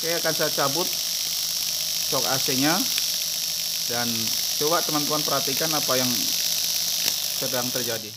Oke, akan saya cabut shock AC-nya dan coba teman-teman perhatikan apa yang sedang terjadi.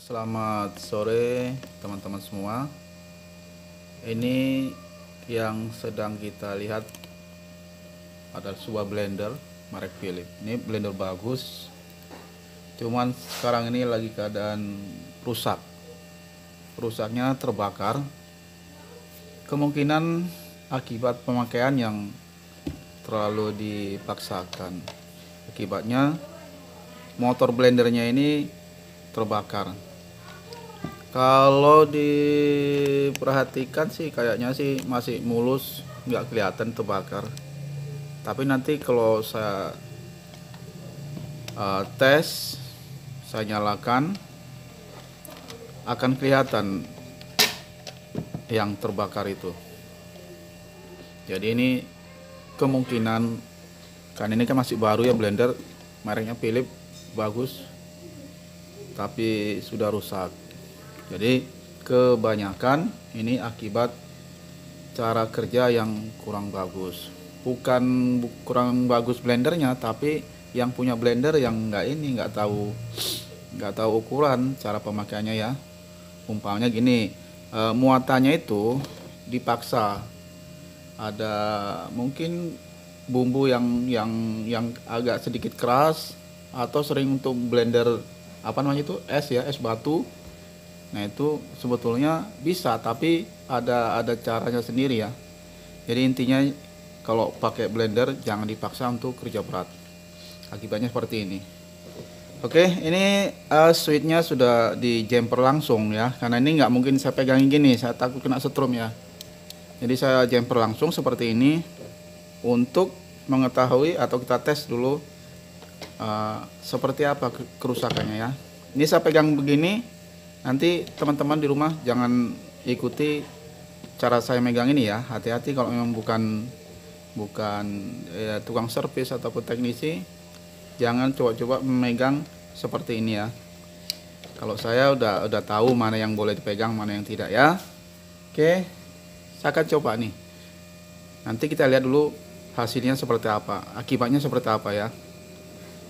Selamat sore teman-teman semua. Ini yang sedang kita lihat adalah sebuah blender merek Philips. Ini blender bagus, cuman sekarang ini lagi keadaan rusak. Rusaknya terbakar, kemungkinan akibat pemakaian yang terlalu dipaksakan. Akibatnya motor blendernya ini terbakar. Kalau diperhatikan sih kayaknya sih masih mulus, nggak kelihatan terbakar. Tapi nanti kalau saya tes, saya nyalakan, akan kelihatan yang terbakar itu. Jadi ini kemungkinan, kan ini kan masih baru ya, blender mereknya Philips, bagus, tapi sudah rusak. Jadi kebanyakan ini akibat cara kerja yang kurang bagus. Bukan kurang bagus blendernya, tapi yang punya blender yang nggak tahu ukuran cara pemakaiannya ya. Umpamanya gini, muatannya itu dipaksa. Ada mungkin bumbu yang agak sedikit keras, atau sering untuk blender apa namanya itu, es batu. Nah itu sebetulnya bisa, tapi ada caranya sendiri ya. Jadi intinya kalau pakai blender jangan dipaksa untuk kerja berat. Akibatnya seperti ini. Oke, ini switchnya sudah di jumper langsung ya, karena ini nggak mungkin saya pegangin gini, saya takut kena setrum ya. Jadi saya jumper langsung seperti ini untuk mengetahui, atau kita tes dulu seperti apa kerusakannya ya. Ini saya pegang begini. Nanti teman-teman di rumah jangan ikuti cara saya megang ini ya. Hati-hati kalau memang bukan tukang servis ataupun teknisi, jangan coba-coba memegang seperti ini ya. Kalau saya udah tahu mana yang boleh dipegang, mana yang tidak ya. Oke, saya akan coba nih. Nanti kita lihat dulu hasilnya seperti apa, akibatnya seperti apa ya.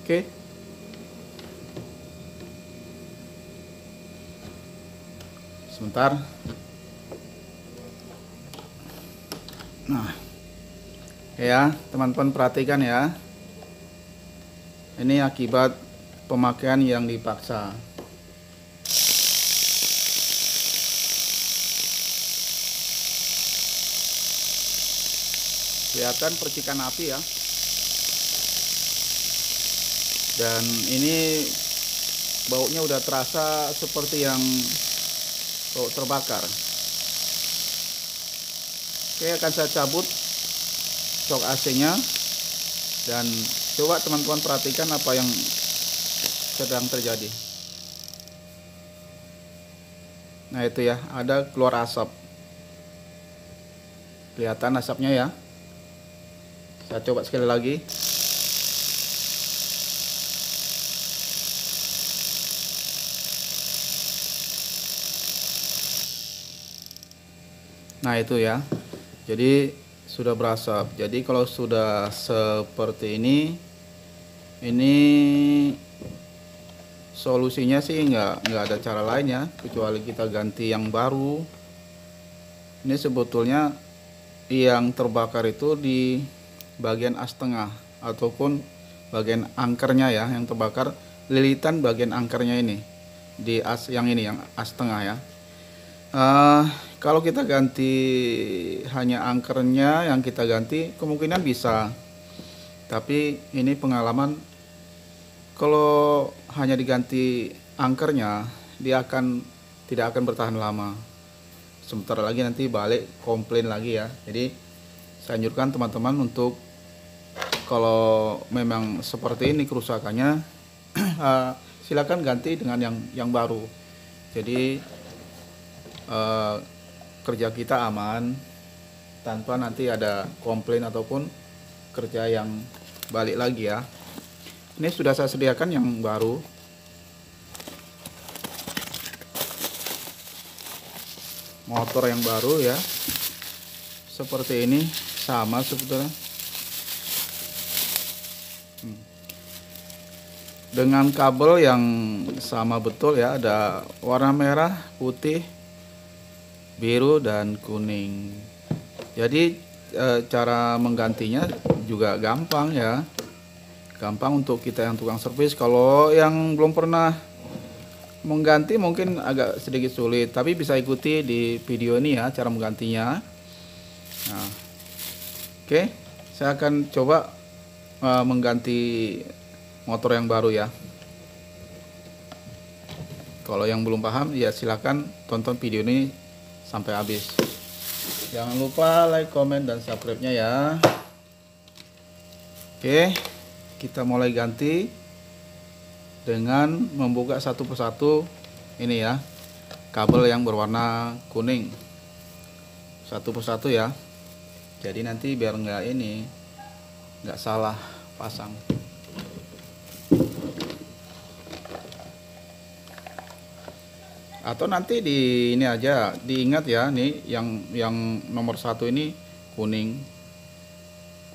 Oke. Sebentar. Nah, ya teman-teman perhatikan ya. Ini akibat pemakaian yang dipaksa. Kelihatan percikan api ya. Dan ini baunya udah terasa seperti yang bau terbakar. Oke, akan saya cabut shock AC-nya dan coba teman-teman perhatikan apa yang sedang terjadi. Nah itu ya, ada keluar asap. Kelihatan asapnya ya. Saya coba sekali lagi. Nah itu ya, jadi sudah berasap. Jadi kalau sudah seperti ini solusinya sih nggak ada cara lain ya, kecuali kita ganti yang baru. Ini sebetulnya yang terbakar itu di bagian as tengah ataupun bagian angkernya ya, yang terbakar lilitan bagian angkernya ini di as yang ini, yang as tengah ya. Kalau kita ganti hanya angkernya yang kita ganti, kemungkinan bisa. Tapi ini pengalaman, kalau hanya diganti angkernya, dia tidak akan bertahan lama. Sebentar lagi nanti balik komplain lagi ya. Jadi saya anjurkan teman-teman untuk, kalau memang seperti ini kerusakannya, silakan ganti dengan yang baru. Jadi kerja kita aman tanpa nanti ada komplain ataupun kerja yang balik lagi ya. Ini sudah saya sediakan yang baru. Motor yang baru ya. Seperti ini, sama sebetulnya. Dengan kabel yang sama betul ya, ada warna merah, putih, biru dan kuning. Jadi cara menggantinya juga gampang ya. Gampang untuk kita yang tukang servis. Kalau yang belum pernah mengganti mungkin agak sedikit sulit, tapi bisa ikuti di video ini ya cara menggantinya. Nah, oke, saya akan coba mengganti motor yang baru ya. Kalau yang belum paham ya silakan tonton video ini sampai habis. Jangan lupa like, comment, dan subscribe-nya ya. Oke, kita mulai ganti dengan membuka satu persatu ini ya, kabel yang berwarna kuning. Satu persatu ya. Jadi nanti biar nggak salah pasang. Atau nanti di ini aja diingat ya, nih yang nomor satu ini kuning,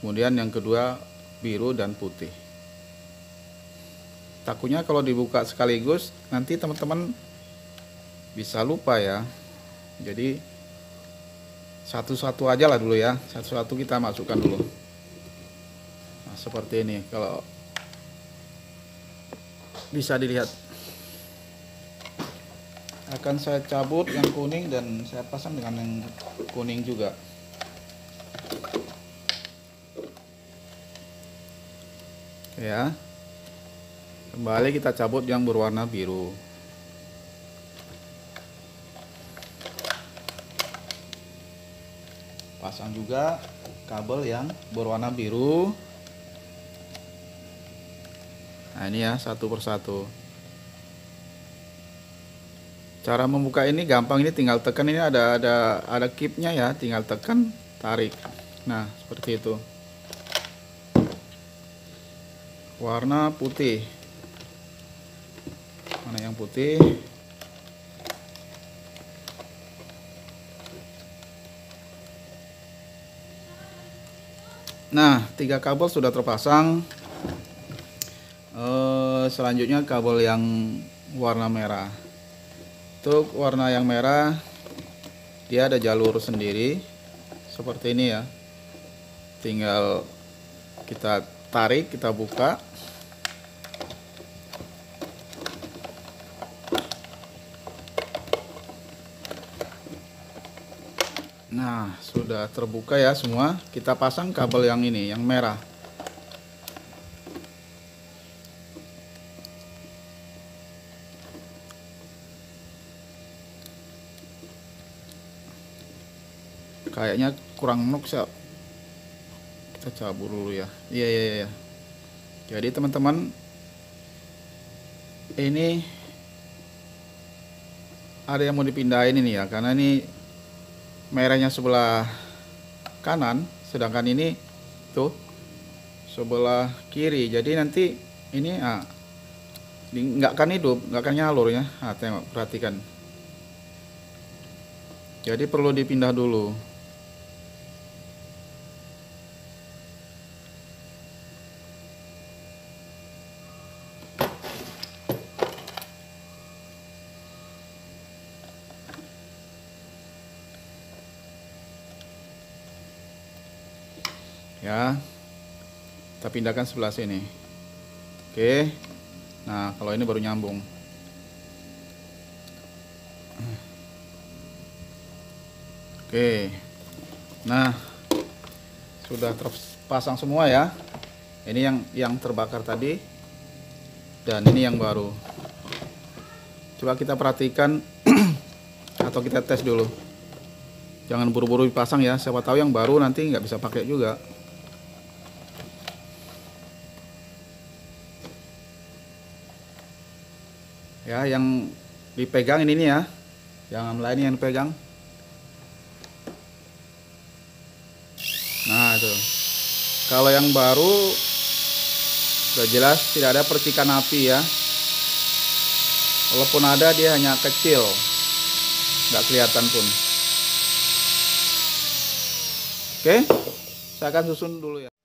kemudian yang kedua biru dan putih. Takutnya kalau dibuka sekaligus nanti teman-teman bisa lupa ya. Jadi satu-satu aja lah dulu ya, satu-satu kita masukkan dulu. Nah, seperti ini kalau bisa dilihat. Akan saya cabut yang kuning dan saya pasang dengan yang kuning juga. Ya, kembali kita cabut yang berwarna biru. Pasang juga kabel yang berwarna biru. Nah ini ya, satu persatu. Cara membuka ini gampang, ini tinggal tekan, ini ada kipnya ya, tinggal tekan, tarik. Nah, seperti itu. Warna putih. Mana yang putih? Nah, 3 kabel sudah terpasang. Selanjutnya kabel yang warna merah. Untuk warna yang merah, dia ada jalur sendiri seperti ini ya. Tinggal kita tarik, kita buka. Nah, sudah terbuka ya semua. Kita pasang kabel yang ini, yang merah. Kayaknya kurang nuk ya. Kita cabut dulu ya. Iya. Jadi teman-teman, ini ada yang mau dipindahin ini ya, karena ini merahnya sebelah kanan, sedangkan ini tuh sebelah kiri. Jadi nanti ini nggak akan hidup, nggak akan nyalur ya. Tengok, perhatikan. Jadi perlu dipindah dulu. Ya, kita pindahkan sebelah sini. Oke, nah kalau ini baru nyambung. Oke, nah sudah terpasang semua ya. Ini yang terbakar tadi, dan ini yang baru. Coba kita perhatikan atau kita tes dulu. Jangan buru-buru dipasang ya, siapa tahu yang baru nanti nggak bisa pakai juga. Ya, yang dipegang ini nih ya, yang lain yang dipegang. Nah itu, kalau yang baru udah jelas tidak ada percikan api ya. Walaupun ada, dia hanya kecil, nggak kelihatan pun. Oke, saya akan susun dulu ya.